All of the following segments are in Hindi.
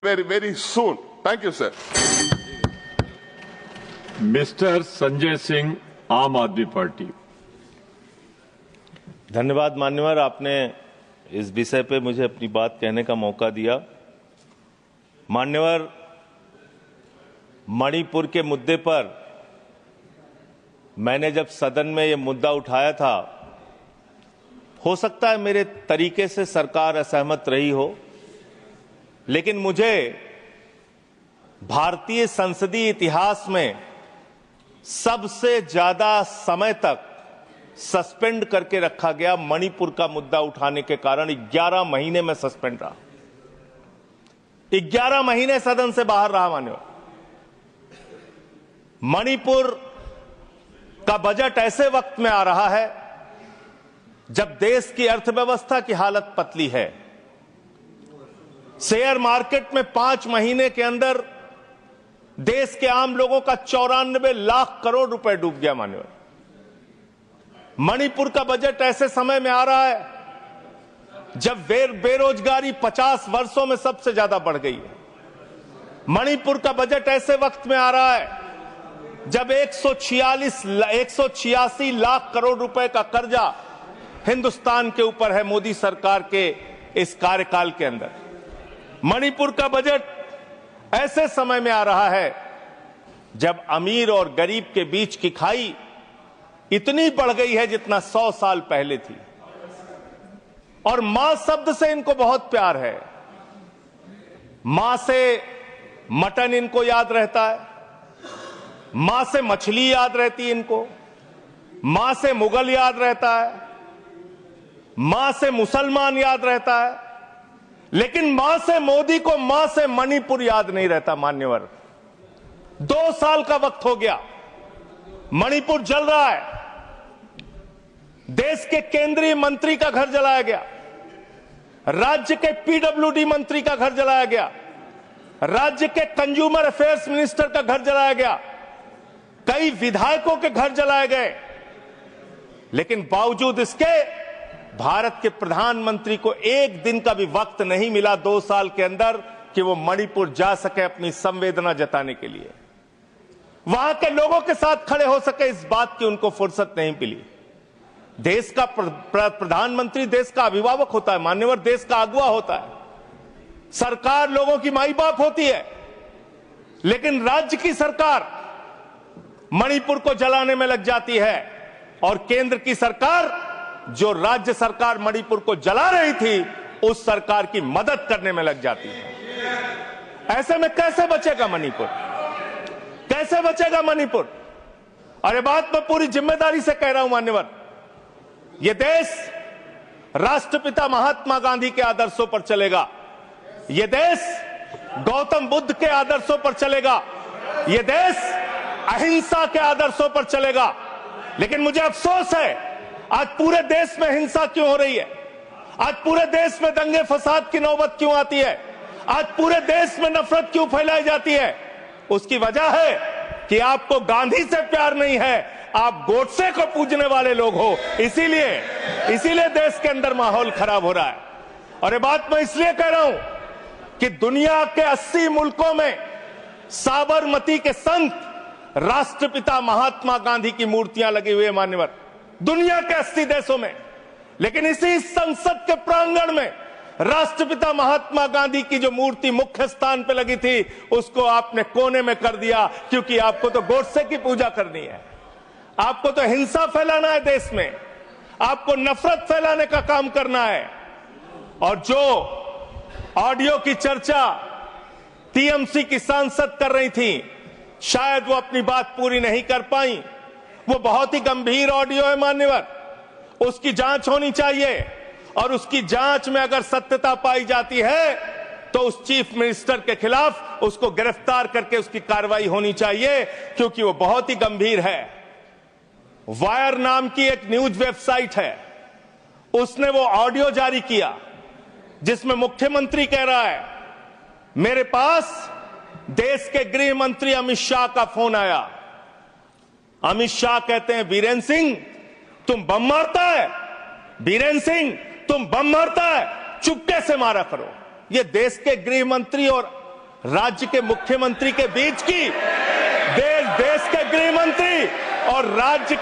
very soon. Thank you, sir. Mister Sanjay Singh, आम आदमी पार्टी। धन्यवाद मान्यवर, आपने इस विषय पे मुझे अपनी बात कहने का मौका दिया। मान्यवर, मणिपुर के मुद्दे पर मैंने जब सदन में ये मुद्दा उठाया था, हो सकता है मेरे तरीके से सरकार असहमत रही हो, लेकिन मुझे भारतीय संसदीय इतिहास में सबसे ज्यादा समय तक सस्पेंड करके रखा गया मणिपुर का मुद्दा उठाने के कारण 11 महीने में सस्पेंड रहा। 11 महीने सदन से बाहर रहा। मान्यवर, मणिपुर का बजट ऐसे वक्त में आ रहा है जब देश की अर्थव्यवस्था की हालत पतली है। शेयर मार्केट में 5 महीने के अंदर देश के आम लोगों का 94 लाख करोड़ रुपए डूब गया। मान्यवर, मणिपुर का बजट ऐसे समय में आ रहा है जब बेरोजगारी 50 वर्षों में सबसे ज्यादा बढ़ गई है। मणिपुर का बजट ऐसे वक्त में आ रहा है जब 186 लाख करोड़ रुपए का कर्जा हिंदुस्तान के ऊपर है मोदी सरकार के इस कार्यकाल के अंदर। मणिपुर का बजट ऐसे समय में आ रहा है जब अमीर और गरीब के बीच की खाई इतनी बढ़ गई है जितना 100 साल पहले थी। और मां शब्द से इनको बहुत प्यार है। मां से मटन इनको याद रहता है, मां से मछली याद रहती है इनको, मां से मुगल याद रहता है, मां से मुसलमान याद रहता है, लेकिन मां से मोदी को मां से मणिपुर याद नहीं रहता। मान्यवर, 2 साल का वक्त हो गया, मणिपुर जल रहा है। देश के केंद्रीय मंत्री का घर जलाया गया, राज्य के पीडब्ल्यूडी मंत्री का घर जलाया गया, राज्य के कंज्यूमर अफेयर्स मिनिस्टर का घर जलाया गया, कई विधायकों के घर जलाए गए, लेकिन बावजूद इसके भारत के प्रधानमंत्री को एक दिन का भी वक्त नहीं मिला 2 साल के अंदर कि वो मणिपुर जा सके अपनी संवेदना जताने के लिए, वहां के लोगों के साथ खड़े हो सके। इस बात की उनको फुर्सत नहीं मिली। देश का प्रधानमंत्री देश का अभिभावक होता है मान्यवर, देश का अगुवा होता है, सरकार लोगों की माई बाप होती है, लेकिन राज्य की सरकार मणिपुर को जलाने में लग जाती है और केंद्र की सरकार, जो राज्य सरकार मणिपुर को जला रही थी, उस सरकार की मदद करने में लग जाती है। ऐसे में कैसे बचेगा मणिपुर? कैसे बचेगा मणिपुर? और ये बात मैं पूरी जिम्मेदारी से कह रहा हूं मान्यवर, यह देश राष्ट्रपिता महात्मा गांधी के आदर्शों पर चलेगा, यह देश गौतम बुद्ध के आदर्शों पर चलेगा, यह देश अहिंसा के आदर्शों पर चलेगा। लेकिन मुझे अफसोस है, आज पूरे देश में हिंसा क्यों हो रही है? आज पूरे देश में दंगे फसाद की नौबत क्यों आती है? आज पूरे देश में नफरत क्यों फैलाई जाती है? उसकी वजह है कि आपको गांधी से प्यार नहीं है, आप गोडसे को पूजने वाले लोग हो। इसीलिए देश के अंदर माहौल खराब हो रहा है। और ये बात मैं इसलिए कह रहा हूं कि दुनिया के 80 मुल्कों में साबरमती के संत राष्ट्रपिता महात्मा गांधी की मूर्तियां लगी हुई है मान्यवर, दुनिया के 80 देशों में। लेकिन इसी संसद के प्रांगण में राष्ट्रपिता महात्मा गांधी की जो मूर्ति मुख्य स्थान पर लगी थी, उसको आपने कोने में कर दिया, क्योंकि आपको तो गोडसे की पूजा करनी है, आपको तो हिंसा फैलाना है देश में, आपको नफरत फैलाने का काम करना है। और जो ऑडियो की चर्चा टीएमसी की सांसद कर रही थी, शायद वो अपनी बात पूरी नहीं कर पाई। वो बहुत ही गंभीर ऑडियो है मान्यवर, उसकी जांच होनी चाहिए, और उसकी जांच में अगर सत्यता पाई जाती है तो उस चीफ मिनिस्टर के खिलाफ उसको गिरफ्तार करके उसकी कार्रवाई होनी चाहिए, क्योंकि वो बहुत ही गंभीर है। वायर नाम की एक न्यूज वेबसाइट है, उसने वो ऑडियो जारी किया जिसमें मुख्यमंत्री कह रहा है, मेरे पास देश के गृह मंत्री अमित शाह का फोन आया। अमित शाह कहते हैं, बीरेन सिंह तुम बम मारता है, बीरेन सिंह तुम बम मारता है, चुपके से मारा करो। ये देश के गृह मंत्री और राज्य के मुख्यमंत्री के बीच की, देश के गृह मंत्री और राज्य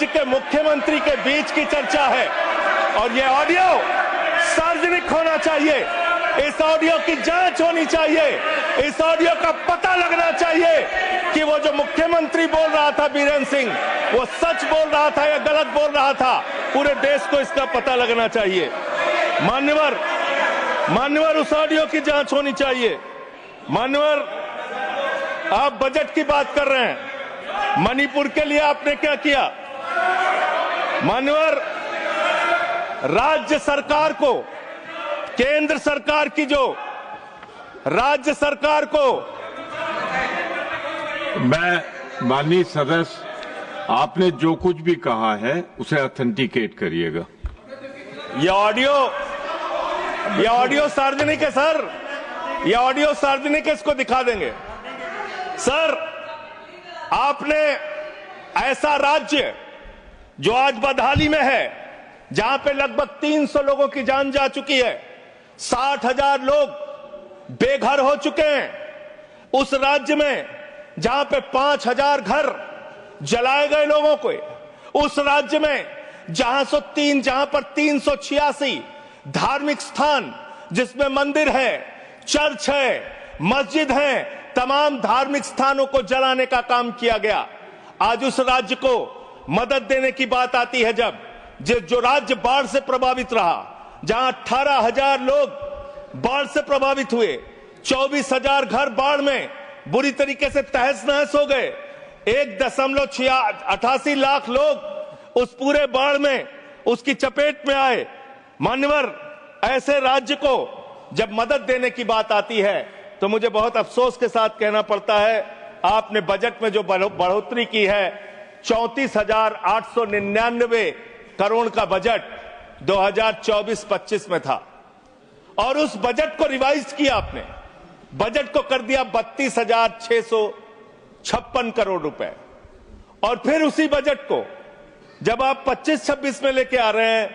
के मुख्यमंत्री के बीच की चर्चा है। और ये ऑडियो सार्वजनिक होना चाहिए, इस ऑडियो की जांच होनी चाहिए, इस ऑडियो का पता लगना चाहिए कि वो जो मुख्यमंत्री बोल रहा था बीरेंद्र सिंह, वो सच बोल रहा था या गलत बोल रहा था। पूरे देश को इसका पता लगना चाहिए। मान्यवर उस ऑडियो की जांच होनी चाहिए। मान्यवर, आप बजट की बात कर रहे हैं, मणिपुर के लिए आपने क्या किया? मान्यवर, राज्य सरकार को, केंद्र सरकार की जो राज्य सरकार को, मैं माननीय सदस्य, आपने जो कुछ भी कहा है उसे ऑथेंटिकेट करिएगा। ये ऑडियो सार्वजनिक है सर, ये ऑडियो सार्वजनिक है, इसको दिखा देंगे। सर, आपने ऐसा राज्य जो आज बदहाली में है, जहां पे लगभग 300 लोगों की जान जा चुकी है, 60,000 लोग बेघर हो चुके हैं, उस राज्य में जहां पे 5,000 घर जलाए गए लोगों को, उस राज्य में जहां पर 386 धार्मिक स्थान, जिसमें मंदिर है, चर्च है, मस्जिद है, तमाम धार्मिक स्थानों को जलाने का काम किया गया। आज उस राज्य को मदद देने की बात आती है, जब जो राज्य बाढ़ से प्रभावित रहा, जहां 18,000 लोग बाढ़ से प्रभावित हुए, 24,000 घर बाढ़ में बुरी तरीके से तहस नहस हो गए, 1.88 लाख लोग उस पूरे बाढ़ में उसकी चपेट में आए। मान्यवर, ऐसे राज्य को जब मदद देने की बात आती है तो मुझे बहुत अफसोस के साथ कहना पड़ता है, आपने बजट में जो बढ़ोतरी की है, 34,899 करोड़ का बजट 2024-25 में था, और उस बजट को रिवाइज किया आपने, बजट को कर दिया 32,656 करोड़ रुपए। और फिर उसी बजट को जब आप 25-26 में लेके आ रहे हैं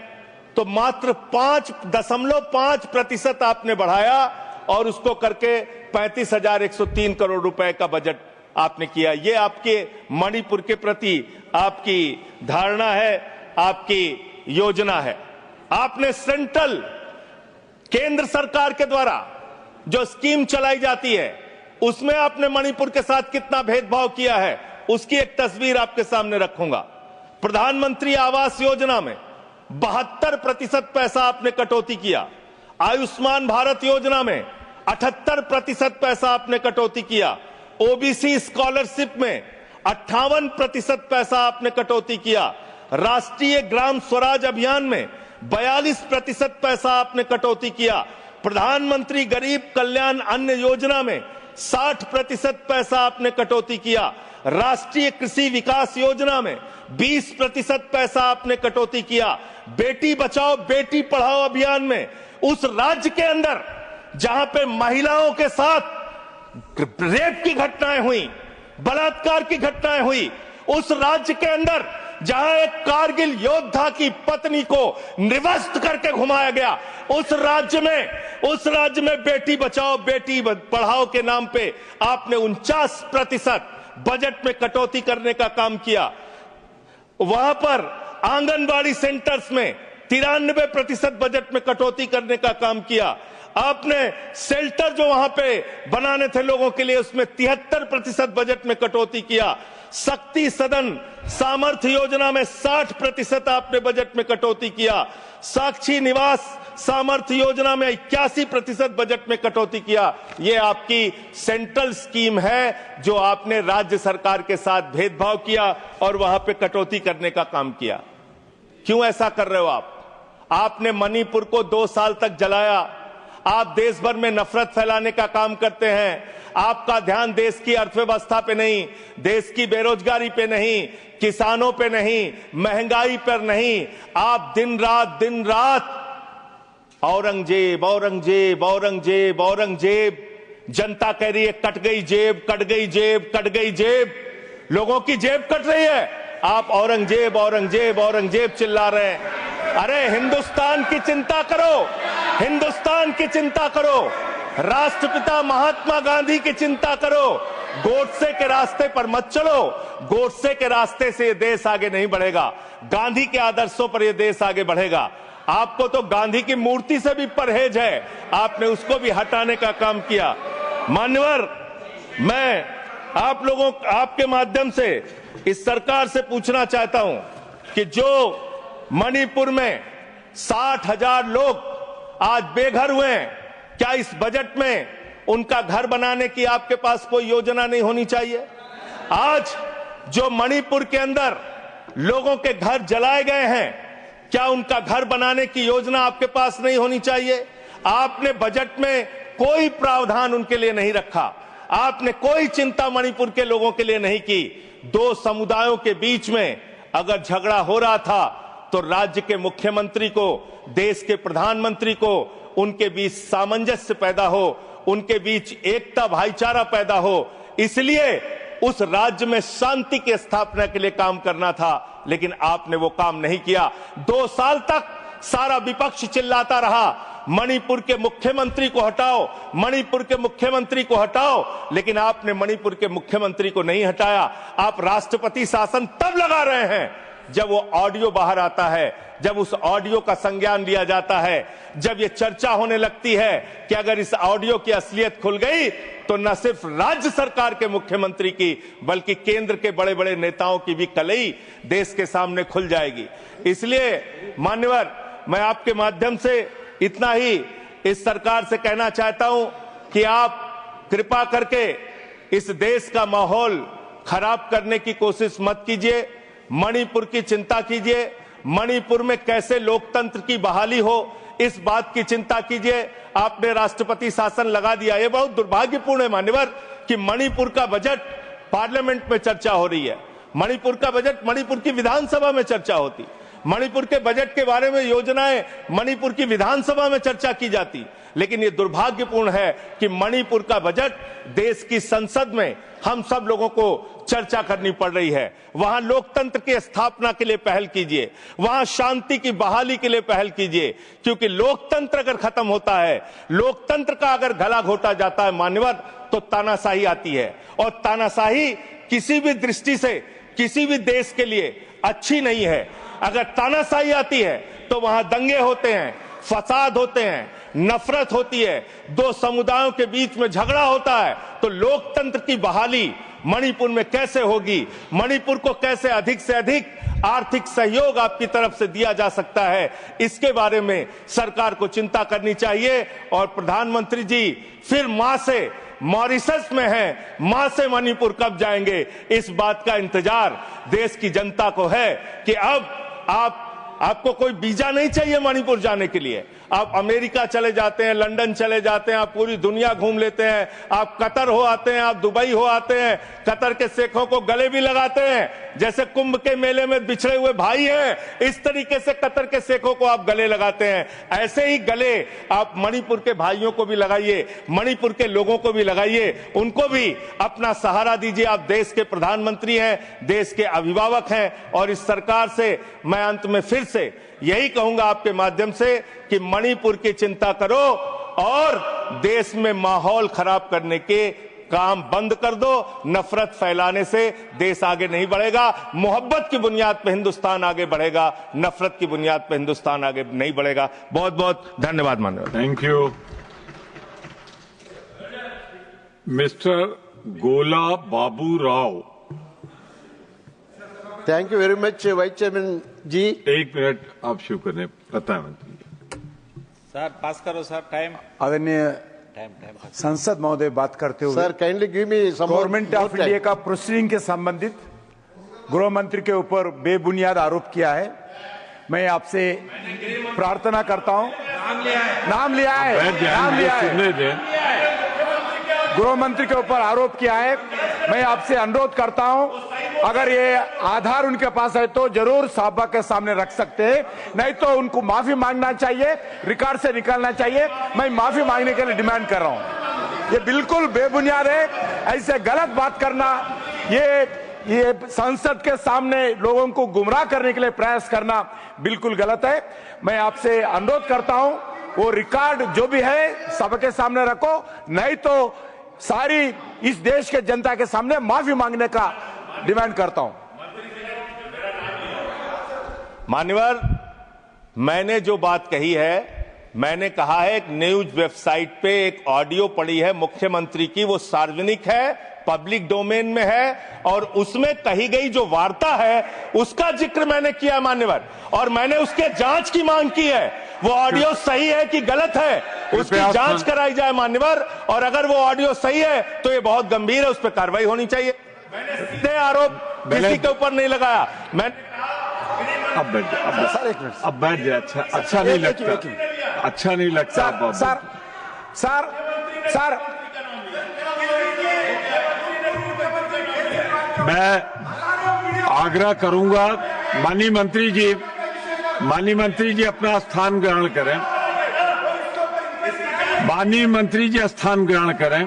तो मात्र 5.5% आपने बढ़ाया और उसको करके 35,103 करोड़ रुपए का बजट आपने किया। ये आपके मणिपुर के प्रति आपकी धारणा है, आपकी योजना है। आपने सेंट्रल केंद्र सरकार के द्वारा जो स्कीम चलाई जाती है, उसमें आपने मणिपुर के साथ कितना भेदभाव किया है, उसकी एक तस्वीर आपके सामने रखूंगा। प्रधानमंत्री आवास योजना में 72% पैसा आपने कटौती किया, आयुष्मान भारत योजना में 78% पैसा आपने कटौती किया, ओबीसी स्कॉलरशिप में 58% पैसा आपने कटौती किया, राष्ट्रीय ग्राम स्वराज अभियान में 42% पैसा आपने कटौती किया, प्रधानमंत्री गरीब कल्याण अन्न योजना में 60% पैसा आपने कटौती किया, राष्ट्रीय कृषि विकास योजना में 20% पैसा आपने कटौती किया, बेटी बचाओ बेटी पढ़ाओ अभियान में उस राज्य के अंदर जहां पे महिलाओं के साथ रेप की घटनाएं हुई, बलात्कार की घटनाएं हुई, उस राज्य के अंदर जहां एक कारगिल योद्धा की पत्नी को निवस्त करके घुमाया गया, उस राज्य में बेटी बचाओ बेटी पढ़ाओ के नाम पे आपने 49% बजट में कटौती करने का काम किया। वहां पर आंगनबाड़ी सेंटर्स में 93% बजट में कटौती करने का काम किया। आपने शेल्टर जो वहां पे बनाने थे लोगों के लिए, उसमें 73% बजट में कटौती किया। शक्ति सदन सामर्थ्य योजना में 60% आपने बजट में कटौती किया। साक्षी निवास सामर्थ्य योजना में 81% बजट में कटौती किया। ये आपकी सेंट्रल स्कीम है जो आपने राज्य सरकार के साथ भेदभाव किया और वहां पे कटौती करने का काम किया। क्यों ऐसा कर रहे हो आप? आपने मणिपुर को 2 साल तक जलाया। आप देश भर में नफरत फैलाने का काम करते हैं। आपका ध्यान देश की अर्थव्यवस्था पे नहीं, देश की बेरोजगारी पे नहीं, किसानों पे नहीं, महंगाई पर नहीं। आप दिन रात औरंगजेब औरंगजेब औरंगजेब औरंगजेब, जनता कह रही है कट गई जेब कट गई जेब कट गई जेब, लोगों की जेब कट रही है, आप औरंगजेब औरंगजेब औरंगजेब चिल्ला रहे हैं। अरे हिंदुस्तान की चिंता करो, हिंदुस्तान की चिंता करो। राष्ट्रपिता महात्मा गांधी की चिंता करो, गोडसे के रास्ते पर मत चलो। गोडसे के रास्ते से ये देश आगे नहीं बढ़ेगा, गांधी के आदर्शों पर ये देश आगे बढ़ेगा। आपको तो गांधी की मूर्ति से भी परहेज है, आपने उसको भी हटाने का काम किया। मान्यवर, मैं आप लोगों, आपके माध्यम से इस सरकार से पूछना चाहता हूं कि जो मणिपुर में 60,000 लोग आज बेघर हुए हैं, क्या इस बजट में उनका घर बनाने की आपके पास कोई योजना नहीं होनी चाहिए? आज जो मणिपुर के अंदर लोगों के घर जलाए गए हैं, क्या उनका घर बनाने की योजना आपके पास नहीं होनी चाहिए? आपने बजट में कोई प्रावधान उनके लिए नहीं रखा, आपने कोई चिंता मणिपुर के लोगों के लिए नहीं की। दो समुदायों के बीच में अगर झगड़ा हो रहा था तो राज्य के मुख्यमंत्री को, देश के प्रधानमंत्री को उनके बीच सामंजस्य पैदा हो, उनके बीच एकता भाईचारा पैदा हो, इसलिए उस राज्य में शांति की स्थापना के लिए काम करना था, लेकिन आपने वो काम नहीं किया। 2 साल तक सारा विपक्ष चिल्लाता रहा, मणिपुर के मुख्यमंत्री को हटाओ, मणिपुर के मुख्यमंत्री को हटाओ, लेकिन आपने मणिपुर के मुख्यमंत्री को नहीं हटाया। आप राष्ट्रपति शासन तब लगा रहे हैं जब वो ऑडियो बाहर आता है, जब उस ऑडियो का संज्ञान लिया जाता है, जब ये चर्चा होने लगती है कि अगर इस ऑडियो की असलियत खुल गई तो न सिर्फ राज्य सरकार के मुख्यमंत्री की बल्कि केंद्र के बड़े बड़े नेताओं की भी कलई देश के सामने खुल जाएगी। इसलिए मान्यवर, मैं आपके माध्यम से इतना ही इस सरकार से कहना चाहता हूं कि आप कृपा करके इस देश का माहौल खराब करने की कोशिश मत कीजिए। मणिपुर की चिंता कीजिए, मणिपुर में कैसे लोकतंत्र की बहाली हो इस बात की चिंता कीजिए। आपने राष्ट्रपति शासन लगा दिया, यह बहुत दुर्भाग्यपूर्ण है मान्यवर कि मणिपुर का बजट पार्लियामेंट में चर्चा हो रही है। मणिपुर का बजट मणिपुर की विधानसभा में चर्चा होती, मणिपुर के बजट के बारे में योजनाएं मणिपुर की विधानसभा में चर्चा की जाती, लेकिन यह दुर्भाग्यपूर्ण है कि मणिपुर का बजट देश की संसद में हम सब लोगों को चर्चा करनी पड़ रही है। वहां लोकतंत्र की स्थापना के लिए पहल कीजिए, वहां शांति की बहाली के लिए पहल कीजिए, क्योंकि लोकतंत्र अगर खत्म होता है, लोकतंत्र का अगर गला घोटा जाता है मान्यवर, तो तानाशाही आती है, और तानाशाही किसी भी दृष्टि से किसी भी देश के लिए अच्छी नहीं है। अगर तानाशाही आती है तो वहां दंगे होते हैं, फसाद होते हैं, नफरत होती है, दो समुदायों के बीच में झगड़ा होता है, तो लोकतंत्र की बहाली मणिपुर में कैसे होगी? मणिपुर को कैसे अधिक से अधिक आर्थिक सहयोग आपकी तरफ से दिया जा सकता है, इसके बारे में सरकार को चिंता करनी चाहिए। और प्रधानमंत्री जी फिर मां से मॉरिशस में है, मां से मणिपुर कब जाएंगे, इस बात का इंतजार देश की जनता को है कि अब आपको कोई वीजा नहीं चाहिए मणिपुर जाने के लिए। आप अमेरिका चले जाते हैं, लंदन चले जाते हैं, आप पूरी दुनिया घूम लेते हैं, आप कतर हो आते हैं, आप दुबई हो आते हैं, कतर के शेखों को गले भी लगाते हैं, जैसे कुंभ के मेले में बिछड़े हुए भाई हैं, इस तरीके से कतर के शेखों को आप गले लगाते हैं। ऐसे ही गले आप मणिपुर के भाइयों को भी लगाइए, मणिपुर के लोगों को भी लगाइए, उनको भी अपना सहारा दीजिए। आप देश के प्रधानमंत्री हैं, देश के अभिभावक हैं, और इस सरकार से मैं अंत में फिर से यही कहूंगा आपके माध्यम से कि मणिपुर की चिंता करो और देश में माहौल खराब करने के काम बंद कर दो। नफरत फैलाने से देश आगे नहीं बढ़ेगा। मोहब्बत की बुनियाद पर हिंदुस्तान आगे बढ़ेगा, नफरत की बुनियाद पर हिंदुस्तान आगे नहीं बढ़ेगा। बहुत बहुत धन्यवाद माननीय। Thank you. Mister Gola Babu Rao. Thank you very much vice chairman ji. 1 minute आप शुरू करें प्रधानमंत्री। सर पास करो सर, टाइम आदरणीय संसद महोदय बात करते हुए sir kindly give me some government of India का प्रोसीडिंग के संबंधित गृह मंत्री के ऊपर बेबुनियाद आरोप किया है। मैं आपसे प्रार्थना करता हूं, नाम लिया है, गृह मंत्री के ऊपर आरोप किया है। मैं आपसे अनुरोध करता हूं, अगर ये आधार उनके पास है तो जरूर सभा के सामने रख सकते हैं, नहीं तो उनको माफी मांगना चाहिए, रिकॉर्ड से निकालना चाहिए। मैं माफी मांगने के लिए डिमांड कर रहा हूं। ये बिल्कुल बेबुनियाद है, ऐसे गलत बात करना, ये संसद के सामने लोगों को गुमराह करने के लिए प्रयास करना बिल्कुल गलत है। मैं आपसे अनुरोध करता हूं, वो रिकॉर्ड जो भी है सबके सामने रखो, नहीं तो सारी इस देश के जनता के सामने माफी मांगने का डिमांड करता हूं। मान्यवर, मैंने जो बात कही है, मैंने कहा है एक न्यूज वेबसाइट पे एक ऑडियो पड़ी है मुख्यमंत्री की, वो सार्वजनिक है, पब्लिक डोमेन में है, और उसमें कही गई जो वार्ता है उसका जिक्र मैंने किया मान्यवर, और मैंने उसके जांच की मांग की है। वो ऑडियो सही है कि गलत है उसकी जांच कराई जाए मान्यवर, और अगर वो ऑडियो सही है तो ये बहुत गंभीर है, उस पर कार्रवाई होनी चाहिए। मैंने सीधे आरोप किसी के ऊपर नहीं लगाया। मैंने अब बैठ जाए। अच्छा नहीं लगता, अच्छा नहीं लगता। सर मैं आग्रह करूंगा, माननीय मंत्री जी अपना स्थान ग्रहण करें। माननीय मंत्री जी स्थान ग्रहण करें।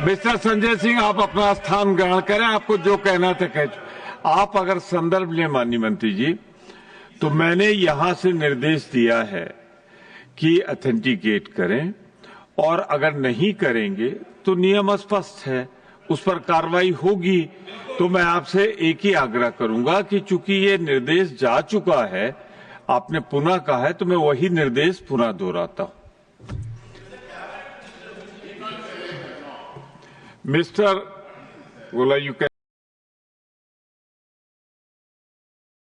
मिस्टर संजय सिंह, आप अपना स्थान ग्रहण करें। आपको जो कहना था कह। आप अगर संदर्भ लें माननीय मंत्री जी, तो मैंने यहां से निर्देश दिया है कि ऑथेंटिकेट करें, और अगर नहीं करेंगे तो नियम स्पष्ट है, उस पर कार्रवाई होगी। तो मैं आपसे एक ही आग्रह करूंगा कि चूंकि ये निर्देश जा चुका है, आपने पुनः कहा है, तो मैं वही निर्देश पुनः दोहराता हूं। मिस्टर बोला, यू कैन